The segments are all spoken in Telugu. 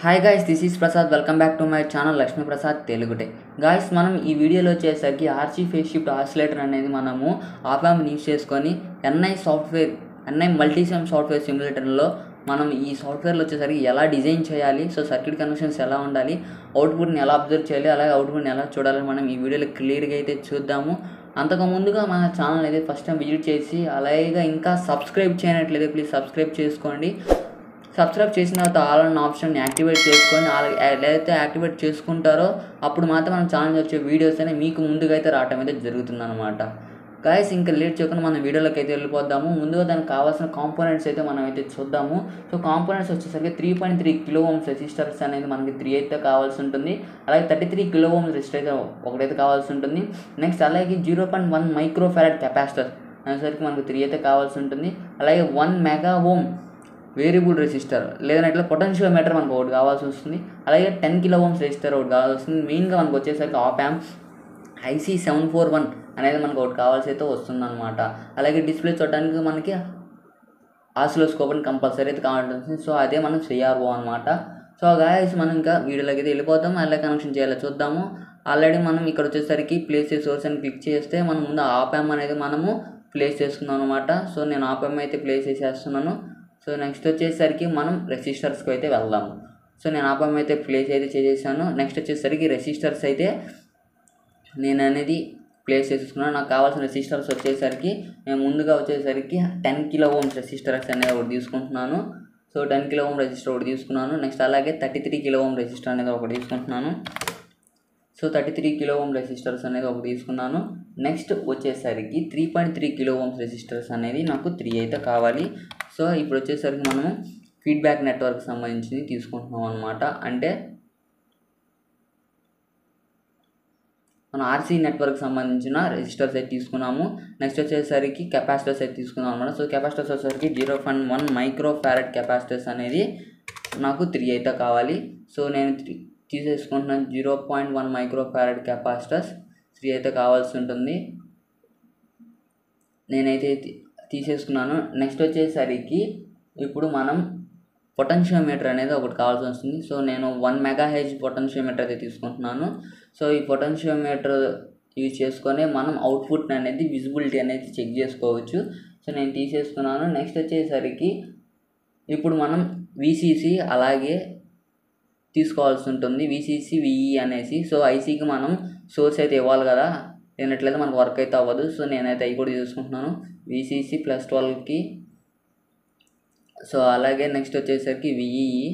Hi guys, this is Prasad. Welcome back to my channel Lakshmi Prasad తెలుగుటే. గాయ్స్, మనం ఈ వీడియోలో వచ్చేసరికి ఆర్సీ ఫేస్ షిఫ్ట్ ఆసిలేటర్ అనేది మనము ఆప్యాంప్ యూజ్ చేసుకొని ఎన్ఐ మల్టీసిమ్ సాఫ్ట్వేర్ సిమ్యులేటర్లో మనం ఈ సాఫ్ట్వేర్లో వచ్చేసరికి ఎలా డిజైన్ చేయాలి, సో సర్క్యూట్ కనెక్షన్స్ ఎలా ఉండాలి, అవుట్పుట్ని ఎలా అబ్జర్వ్ చేయాలి, అలాగే అవుట్పుట్ని ఎలా చూడాలని మనం ఈ వీడియోలో క్లియర్గా అయితే చూద్దాము. అంతకు ముందుగా మన ఛానల్ అయితే ఫస్ట్ టైం విజిట్ చేసి అలాగే ఇంకా సబ్స్క్రైబ్ చేయనట్లయితే ప్లీజ్ సబ్స్క్రైబ్ చేసుకోండి. సబ్స్క్రైబ్ చేసిన తర్వాత ఆల్ అన్న ఆప్షన్ని యాక్టివేట్ చేసుకొని ఏదైతే యాక్టివేట్ చేసుకుంటారో అప్పుడు మాత్రం మన ఛానల్ వచ్చే వీడియోస్ అనేవి మీకు ముందుగా అయితే రావటం అయితే జరుగుతుందన్నమాట. గాయస్, ఇంకా లేట్ చేయకుండా మనం వీడియోలోకి అయితే వెళ్ళిపోద్దాము. ముందుగా దానికి కావాల్సిన కాంపోనెంట్స్ అయితే మనం అయితే చూద్దాము. సో కాంపోనెంట్స్ వచ్చేసరికి 3.3 కిలో ఓమ్స్ రెసిస్టర్స్ అనేది మనకి 3 అయితే కావాల్సి ఉంటుంది. అలాగే 33 కిలో ఓమ్స్ రెసిస్టర్ అయితే ఒకటైతే కావాల్సి ఉంటుంది. నెక్స్ట్ అలాగే 0.1 మైక్రో ఫారడ్ కెపాసిటర్ అనేసరికి మనకు 3 అయితే కావాల్సి ఉంటుంది. అలాగే 1 మెగా ఓమ్ వేరియబుల్ రెసిస్టర్ లేదంటే పొటెన్షియోమీటర్ మనకు ఒకటి కావాల్సి వస్తుంది. అలాగే 10 కిలో ఓమ్స్ రెసిస్టర్ ఒకటి కావాల్సి వస్తుంది. మెయిన్గా మనకు వచ్చేసరికి ఆప్యాంప్ IC741 అనేది మనకు ఒకటి కావాల్సి అయితే వస్తుంది అనమాట. అలాగే డిస్ప్లే చూడడానికి మనకి ఆసిలోస్కోప్ అని కంపల్సరీ అయితే కావాల్సి, సో అదే మనం CRO అనమాట. సో గాయస్, మనం ఇంకా వీడియోలోకి అయితే వెళ్ళిపోతాం. ఎలా కనెక్షన్ చేయాలో చూద్దాము. ఆల్రెడీ మనం ఇక్కడ వచ్చేసరికి ప్లేస్ సోర్స్ అని క్లిక్ చేస్తే మనం ముందు ఆప్యాంప్ అనేది మనము ప్లేస్ చేసుకున్నాం అనమాట. సో నేను ఆప్యాంప్ అయితే ప్లేస్ చేసేస్తున్నాను. సో నెక్స్ట్ వచ్చేసరికి మనం రెసిస్టర్స్కి అయితే వెళ్దాము. సో నేను ఆప్యాంప్ అయితే ప్లేస్ అయితే చేసేసాను. నెక్స్ట్ వచ్చేసరికి రెసిస్టర్స్ అయితే నేను అనేది ప్లేస్ చేసుకున్నాను. నాకు కావాల్సిన రెసిస్టర్స్ వచ్చేసరికి నేను ముందుగా వచ్చేసరికి 10 కిలో ఓమ్స్ రెసిస్టర్స్ అనేది ఒకటి తీసుకుంటున్నాను. సో 10 కిలో ఓమ్ రెసిస్టర్ ఒకటి తీసుకున్నాను. నెక్స్ట్ అలాగే 33 కిలో ఓమ్ రెసిస్టర్ అనేది ఒకటి తీసుకుంటున్నాను. సో 33 కిలో ఓమ్ రెసిస్టర్స్ అనేది ఒకటి తీసుకున్నాను. నెక్స్ట్ వచ్చేసరికి 3.3 కిలో ఓమ్స్ రెసిస్టర్స్ అనేది నాకు 3 అయితే కావాలి. సో ఇప్పుడు వచ్చేసరికి మనము ఫీడ్బ్యాక్ నెట్వర్క్ సంబంధించి తీసుకుంటున్నాం అనమాట. అంటే మనం ఆర్సీ నెట్వర్క్ సంబంధించిన రెసిస్టర్స్ అయితే తీసుకున్నాము. నెక్స్ట్ వచ్చేసరికి కెపాసిటర్స్ అయితే తీసుకున్నాం అనమాట. సో కెపాసిటర్స్ వచ్చేసరికి 0.1 మైక్రో ఫారడ్ కెపాసిటర్స్ అనేది నాకు 3 అయితే కావాలి. సో నేను తీసేసుకుంటున్నాను 0.1 మైక్రో ఫారడ్ కెపాసిటర్స్ 3 అయితే కావాల్సి ఉంటుంది. నేనైతే తీసేసుకున్నాను. నెక్స్ట్ వచ్చేసరికి ఇప్పుడు మనం పొటెన్షియోమీటర్ అనేది ఒకటి కావాల్సి వస్తుంది. సో నేను 1 మెగాహెర్ట్జ్ పొటెన్షియోమీటర్ అయితే తీసుకుంటున్నాను. సో ఈ పొటెన్షియోమీటర్ యూజ్ చేసుకొని మనం అవుట్పుట్ అనేది విజిబిలిటీ అనేది చెక్ చేసుకోవచ్చు. సో నేను తీసేసుకున్నాను. నెక్స్ట్ వచ్చేసరికి ఇప్పుడు మనం VCC అలాగే తీసుకోవాల్సి ఉంటుంది. VCC VE అనేసి. సో ఐసీకి మనం సోర్స్ అయితే ఇవ్వాలి కదా, లేనట్లయితే మనకు వర్క్ అయితే అవ్వదు. సో నేనైతే అవి కూడా తీసుకుంటున్నాను VCC +12కి. సో అలాగే నెక్స్ట్ వచ్చేసరికి VEE.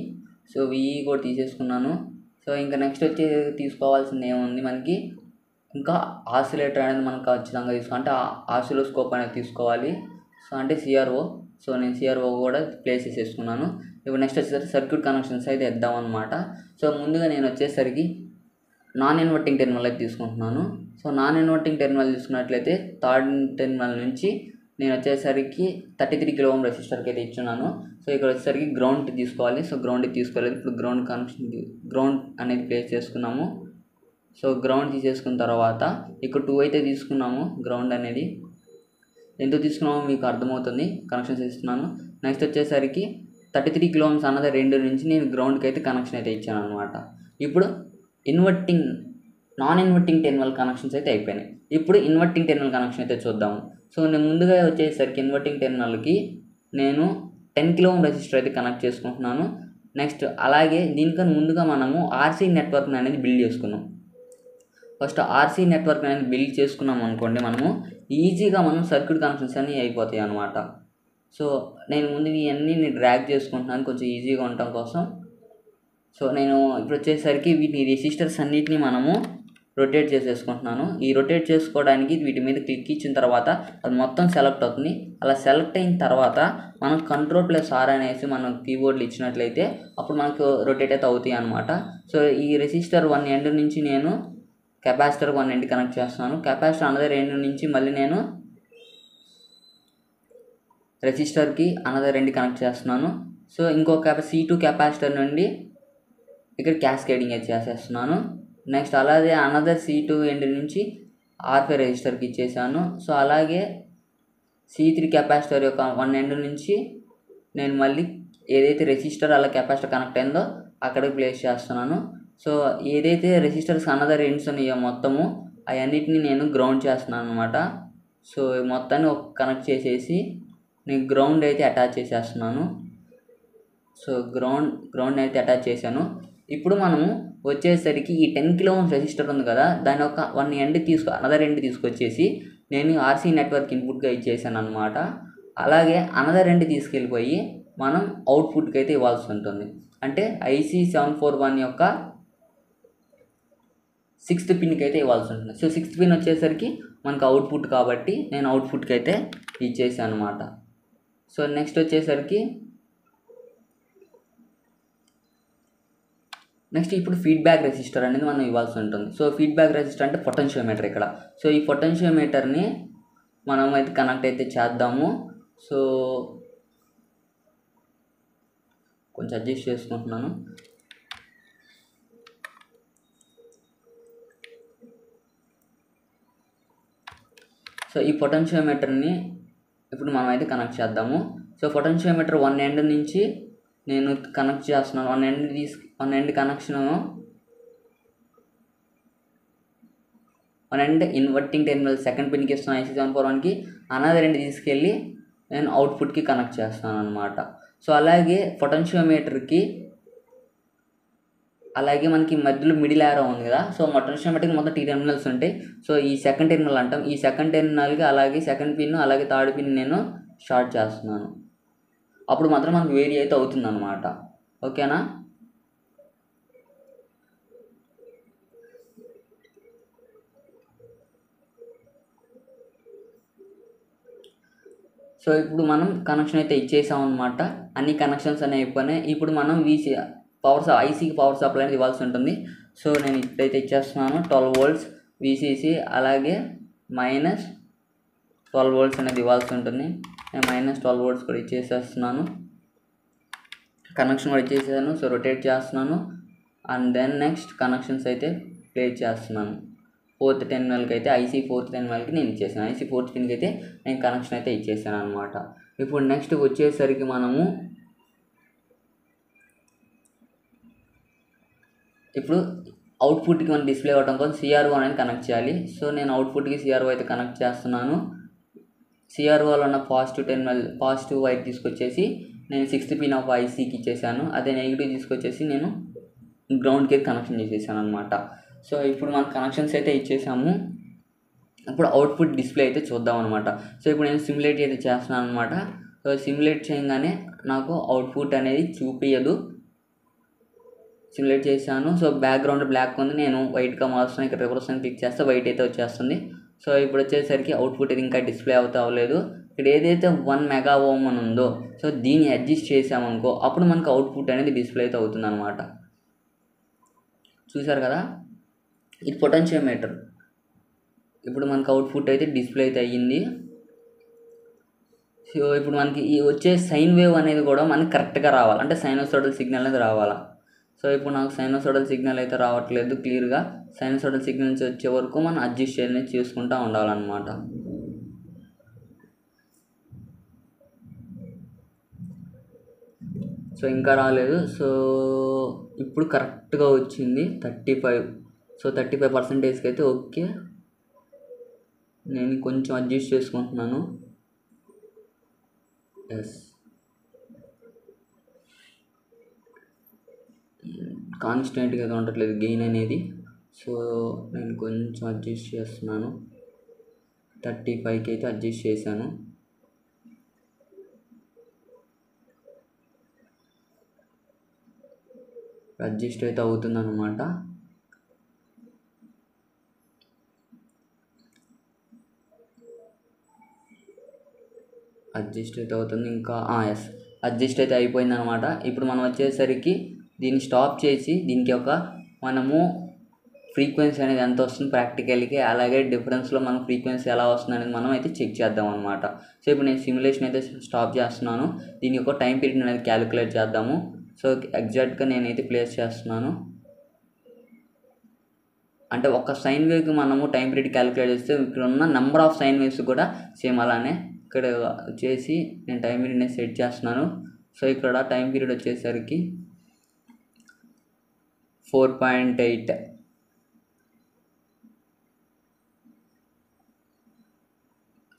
సో VEE కూడా తీసేసుకున్నాను. సో ఇంకా నెక్స్ట్ వచ్చి తీసుకోవాల్సింది ఏముంది మనకి, ఇంకా ఆసిలేటర్ అనేది మనం ఖచ్చితంగా అంటే ఆసిలోస్కోప్ అనేది తీసుకోవాలి. సో అంటే CRO. సో నేను CRO కూడా ప్లేస్ చేసేసుకున్నాను. ఇప్పుడు నెక్స్ట్ వచ్చేసరికి సర్క్యూట్ కనెక్షన్స్ అయితే ఇద్దాం అనమాట. సో ముందుగా నేను వచ్చేసరికి నాన్ ఇన్వర్టింగ్ టెర్మినల్ అయితే తీసుకుంటున్నాను. సో నాన్ ఇన్వర్టింగ్ టెర్మినల్ తీసుకున్నట్లయితే థర్డ్ టెర్మినల్ నుంచి నేను వచ్చేసరికి 33 కిలో ఓమ్ రెసిస్టర్కి అయితే ఇచ్చున్నాను. సో ఇక్కడ వచ్చేసరికి గ్రౌండ్ తీసుకోవాలి. సో గ్రౌండ్ తీసుకోలేదు. ఇప్పుడు గ్రౌండ్ అనేది ప్లేస్ చేసుకున్నాము. సో గ్రౌండ్ తీసేసుకున్న తర్వాత ఇక్కడ 2 అయితే తీసుకున్నాము. గ్రౌండ్ అనేది ఎందుకు తీసుకున్నామో మీకు అర్థమవుతుంది. కనెక్షన్స్ ఇస్తున్నాను. నెక్స్ట్ వచ్చేసరికి 33 కిలో ఓమ్స్ అన్నది 2 నుంచి నేను గ్రౌండ్కి అయితే కనెక్షన్ అయితే ఇచ్చాను అనమాట. ఇప్పుడు నాన్ ఇన్వర్టింగ్ టెర్మినల్ కనెక్షన్స్ అయితే అయిపోయినాయి. ఇప్పుడు ఇన్వర్టింగ్ టెర్మినల్ కనెక్షన్ అయితే చూద్దాము. సో నేను ముందుగా వచ్చేసరికి ఇన్వర్టింగ్ టెర్మినల్కి నేను 10 కిలో ఓమ్ రెసిస్టర్ అయితే కనెక్ట్ చేసుకుంటున్నాను. నెక్స్ట్ అలాగే దీనికన్నా ముందుగా మనము ఆర్సీ నెట్వర్క్ అనేది బిల్డ్ చేసుకున్నాం. ఫస్ట్ ఆర్సీ నెట్వర్క్ అనేది బిల్డ్ చేసుకున్నాం అనుకోండి, మనము ఈజీగా మనం సర్క్యూట్ కనెక్షన్స్ అన్నీ అయిపోతాయి అనమాట. సో నేను ముందు ఇవన్నీ డ్రాగ్ చేసుకుంటున్నాను కొంచెం ఈజీగా ఉండటం కోసం. సో నేను ఇప్పుడు వచ్చేసరికి వీటిని రెసిస్టర్స్ అన్నిటిని మనము రొటేట్ చేసేసుకుంటున్నాను. ఈ రొటేట్ చేసుకోవడానికి వీటి మీద క్లిక్ ఇచ్చిన తర్వాత అది మొత్తం సెలెక్ట్ అవుతుంది. అలా సెలెక్ట్ అయిన తర్వాత మనం Ctrl+R అనేసి మనం కీబోర్డ్లు ఇచ్చినట్లయితే అప్పుడు మనకు రొటేట్ అయితే అవుతాయి అనమాట. సో ఈ రెసిస్టర్ 1 ఎండ్ నుంచి నేను కెపాసిటర్ 1 ఎండ్ కనెక్ట్ చేస్తున్నాను. కెపాసిటర్ అనదర్ ఎండ్ నుంచి మళ్ళీ నేను రెసిస్టర్కి అనదర్ ఎండ్ కనెక్ట్ చేస్తున్నాను. సో ఇంకొక C2 కెపాసిటర్ నుండి ఇక్కడ క్యాస్కేడింగ్ అయితే చేసేస్తున్నాను. నెక్స్ట్ అలాగే అనదర్ C2 ఎండ్ నుంచి R5 రెసిస్టర్కి ఇచ్చేసాను. సో అలాగే C3 కెపాసిటర్ యొక్క 1 ఎండ్ నుంచి నేను మళ్ళీ ఏదైతే రెసిస్టర్ అలా కెపాసిటర్ కనెక్ట్ అయిందో అక్కడికి ప్లేస్ చేస్తున్నాను. సో ఏదైతే రెసిస్టర్స్ అనదర్ ఎండ్స్ ఉన్నాయో మొత్తము అవన్నిటిని నేను గ్రౌండ్ చేస్తున్నాను అనమాట. సో మొత్తాన్ని కనెక్ట్ చేసేసి నేను గ్రౌండ్ అయితే అటాచ్ చేసేస్తున్నాను. సో గ్రౌండ్ అయితే అటాచ్ చేశాను. ఇప్పుడు మనము వచ్చేసరికి ఈ 10 kilo ohms రెసిస్టర్ ఉంది కదా, దాని ఒక అనదర్ ఎండ్ తీసుకొచ్చేసి నేను ఆర్సీ నెట్వర్క్ ఇన్పుట్గా ఇచ్చేసాను అనమాట. అలాగే అనదర్ ఎండ్ తీసుకెళ్ళిపోయి మనం అవుట్పుట్కి అయితే ఇవ్వాల్సి ఉంటుంది. అంటే IC741 యొక్క 6th పిన్కి అయితే ఇవ్వాల్సి ఉంటుంది. సో 6th పిన్ వచ్చేసరికి మనకు అవుట్పుట్ కాబట్టి నేను అవుట్పుట్కి అయితే ఇచ్చేసాను అనమాట. సో నెక్స్ట్ వచ్చేసరికి ఇప్పుడు ఫీడ్బ్యాక్ రెసిస్టర్ అనేది మనం ఇవ్వాల్సి ఉంటుంది. సో ఫీడ్బ్యాక్ రెసిస్టర్ అంటే పొటెన్షియోమీటర్ ఇక్కడ. సో ఈ పొటెన్షియోమీటర్ని మనం అయితే కనెక్ట్ అయితే చేద్దాము. సో కొంచెం అడ్జస్ట్ చేసుకుంటున్నాను. సో ఈ పొటెన్షియోమీటర్ని ఇప్పుడు మనం అయితే కనెక్ట్ చేద్దాము. సో పొటెన్షియోమీటర్ 1 ఎండ్ నుంచి నేను కనెక్ట్ చేస్తున్నాను. 1 end connection 1 end inverting terminal second పిన్కి ఇస్తున్నాను IC741కి. అనదర్ ఎండ్ తీసుకెళ్ళి నేను అవుట్పుట్కి కనెక్ట్ చేస్తాను అనమాట. సో అలాగే పొటెన్షియోమీటర్కి అలాగే మనకి మధ్యలో మిడిల్ యారో ఉంది కదా, సో పొటెన్షియోమీటర్కి మొత్తం 3 టెర్మినల్స్ ఉంటాయి. సో ఈ సెకండ్ టెర్మినల్ అంటాం. ఈ సెకండ్ టెర్మినల్కి అలాగే సెకండ్ పిన్ అలాగే థర్డ్ పిన్ నేను షార్ట్ చేస్తున్నాను. అప్పుడు మాత్రం మనకు వేరీ అయితే అవుతుంది అనమాట. ఓకేనా? సో ఇప్పుడు మనం కనెక్షన్ అయితే ఇచ్చేసాం అనమాట. అన్ని కనెక్షన్స్ అనేవి అయిపోయినాయి. ఇప్పుడు మనం ఐసీకి పవర్ సప్లై అనేది ఇవ్వాల్సి ఉంటుంది. సో నేను ఇప్పుడైతే ఇచ్చేస్తున్నాను 12 volts VCC, అలాగే -12 volts అనేది ఇవ్వాల్సి ఉంటుంది. నేను -12 volts కూడా ఇచ్చేసేస్తున్నాను. కనెక్షన్ కూడా ఇచ్చేసాను. సో రొటేట్ చేస్తున్నాను. అండ్ దెన్ నెక్స్ట్ కనెక్షన్స్ అయితే ప్లేస్ చేస్తున్నాను. 4th టెర్మినల్కి అయితే IC4th టెర్మినల్కి నేను ఇచ్చేసాను. IC4th పిన్కి అయితే నేను కనెక్షన్ అయితే ఇచ్చేసాను అనమాట. ఇప్పుడు నెక్స్ట్ వచ్చేసరికి మనము ఇప్పుడు అవుట్పుట్కి మనం డిస్ప్లే అవ్వడం కోసం CRO అనేది కనెక్ట్ చేయాలి. సో నేను అవుట్పుట్కి CRO అయితే కనెక్ట్ చేస్తున్నాను. CROలో ఉన్న పాజిటివ్ వైర్ తీసుకొచ్చేసి నేను 6th పిన్ ఆఫ్ ICకి ఇచ్చేసాను. అదే నెగిటివ్ తీసుకొచ్చేసి నేను గ్రౌండ్కి కనెక్షన్ చేసేసాను అనమాట. సో ఇప్పుడు మనం కనెక్షన్స్ అయితే ఇచ్చేసాము. ఇప్పుడు అవుట్పుట్ డిస్ప్లే అయితే చూద్దాం అనమాట. సో ఇప్పుడు నేను సిమ్యులేట్ అయితే చేస్తున్నాను అనమాట. సో సిమ్యులేట్ చేయగానే నాకు అవుట్పుట్ అనేది చూపించదు. సిమ్యులేట్ చేశాను. సో బ్యాక్గ్రౌండ్ బ్లాక్ ఉంది, నేను వైట్గా మారుస్తున్నాను. ఇక్కడ రివర్స్ అని క్లిక్ చేస్తే వైట్ అయితే వచ్చేస్తుంది. సో ఇప్పుడు వచ్చేసరికి అవుట్పుట్ ఇది ఇంకా డిస్ప్లే అవ్వలేదు. ఇక్కడ ఏదైతే 1 mega ohm అని ఉందో, సో దీన్ని అడ్జస్ట్ చేసామనుకో అప్పుడు మనకు అవుట్పుట్ అనేది డిస్ప్లే అయితే అవుతుంది అనమాట. చూసారు కదా, ఇది పొటెన్షియోమీటర్. ఇప్పుడు మనకు అవుట్పుట్ అయితే డిస్ప్లే అయితే అయ్యింది. సో ఇప్పుడు మనకి ఈ వచ్చే సైన్ వేవ్ అనేది కూడా మనకి కరెక్ట్గా రావాలి, అంటే సైనోసోడల్ సిగ్నల్ అనేది రావాలా. సో ఇప్పుడు నాకు సైనోసోడల్ సిగ్నల్ అయితే రావట్లేదు క్లియర్గా. సైనోసోడల్ సిగ్నల్స్ వచ్చే వరకు మనం అడ్జస్ట్ అనేది చేసుకుంటూ ఉండాలన్నమాట. సో ఇంకా రాలేదు. సో ఇప్పుడు కరెక్ట్గా వచ్చింది 35. సో 35% అయితే ఓకే. నేను కొంచెం అడ్జస్ట్ చేసుకుంటున్నాను. ఎస్, కాన్స్టెంట్గా అయితే ఉండట్లేదు గెయిన్ అనేది. సో నేను కొంచెం అడ్జస్ట్ చేస్తున్నాను. 35కి అయితే అడ్జస్ట్ చేశాను. అడ్జస్ట్ అయితే అవుతుంది అన్నమాట. అడ్జస్ట్ అయితే అవుతుంది ఇంకా. ఎస్, అడ్జస్ట్ అయితే అయిపోయింది అనమాట. ఇప్పుడు మనం వచ్చేసరికి దీన్ని స్టాప్ చేసి దీనికి మనము ఫ్రీక్వెన్సీ అనేది ఎంత వస్తుంది ప్రాక్టికల్కి, అలాగే డిఫరెన్స్లో మనం ఫ్రీక్వెన్సీ ఎలా వస్తుంది అనేది మనం అయితే చెక్ చేద్దాం అనమాట. సో ఇప్పుడు నేను సిమ్యులేషన్ అయితే స్టాప్ చేస్తున్నాను. దీని యొక్క టైం పీరియడ్ అనేది క్యాలిక్యులేట్ చేద్దాము. సో ఎగ్జాక్ట్గా నేనైతే ప్లేస్ చేస్తున్నాను. అంటే ఒక సైన్ వేవ్కి మనము టైం పీరియడ్ క్యాలిక్యులేట్ చేస్తే ఇక్కడ ఉన్న నెంబర్ ఆఫ్ సైన్ వేవ్స్ కూడా సేమ్ అలానే ఇక్కడ వచ్చేసి నేను టైం పీరియడ్ని సెట్ చేస్తున్నాను. సో ఇక్కడ టైం పీరియడ్ వచ్చేసరికి 4.8.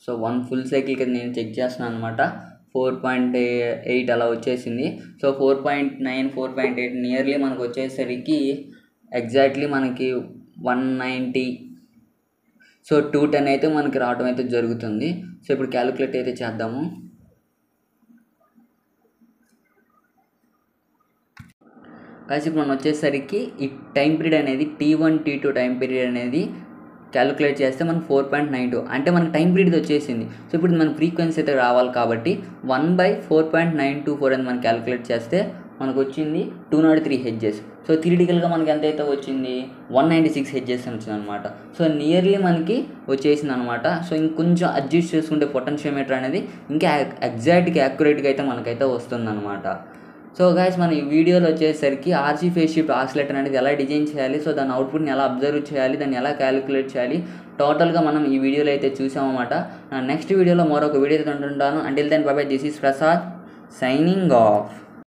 సో 1 ఫుల్ సైకిల్కి నేను చెక్ చేస్తున్నాను అనమాట. 4.8 అలా వచ్చేసింది. సో 4.9 4.8 నియర్లీ మనకు వచ్చేసరికి ఎగ్జాక్ట్లీ మనకి 190. సో 210 అయితే మనకి రావడం అయితే జరుగుతుంది. సో ఇప్పుడు క్యాలిక్యులేట్ అయితే చేద్దాము. కాసి ఇప్పుడు మనం వచ్చేసరికి ఈ టైం పీరియడ్ అనేది T1 T2 టైం పీరియడ్ అనేది క్యాలిక్యులేట్ చేస్తే మనకు 4.92 అంటే మనకి టైం పీరియడ్ వచ్చేసింది. సో ఇప్పుడు మన ఫ్రీక్వెన్సీ అయితే రావాలి కాబట్టి 1/4.924 అని మనం క్యాలిక్యులేట్ చేస్తే మనకు వచ్చింది 203 హెడ్జెస్. సో థియరిటికల్గా మనకి ఎంత అయితే వచ్చింది 196 హెడ్జెస్ అని వచ్చింది అనమాట. సో నియర్లీ మనకి వచ్చేసింది అనమాట. సో ఇంకొంచెం అడ్జస్ట్ చేసుకుంటే పొటెన్షియోమీటర్ అనేది ఇంకా ఎగ్జాక్ట్గా యాక్యురేట్గా అయితే మనకైతే వస్తుంది అనమాట. సో గైస్ మన ఈ వీడియోలో వచ్చేసరికి ఆర్సీ ఫేజ్ షిఫ్ట్ ఆసిలేటర్ అనేది ఎలా డిజైన్ చేయాలి, సో దాని అవుట్పుట్ని ఎలా అబ్జర్వ్ చేయాలి, దాన్ని ఎలా క్యాలిక్యులేట్ చేయాలి టోటల్గా మనం ఈ వీడియోలో అయితే చూసామన్నమాట. నెక్స్ట్ వీడియోలో మరొక వీడియో అయితే ఉంటుంటాను. Until then bye bye, this is Prasad signing of.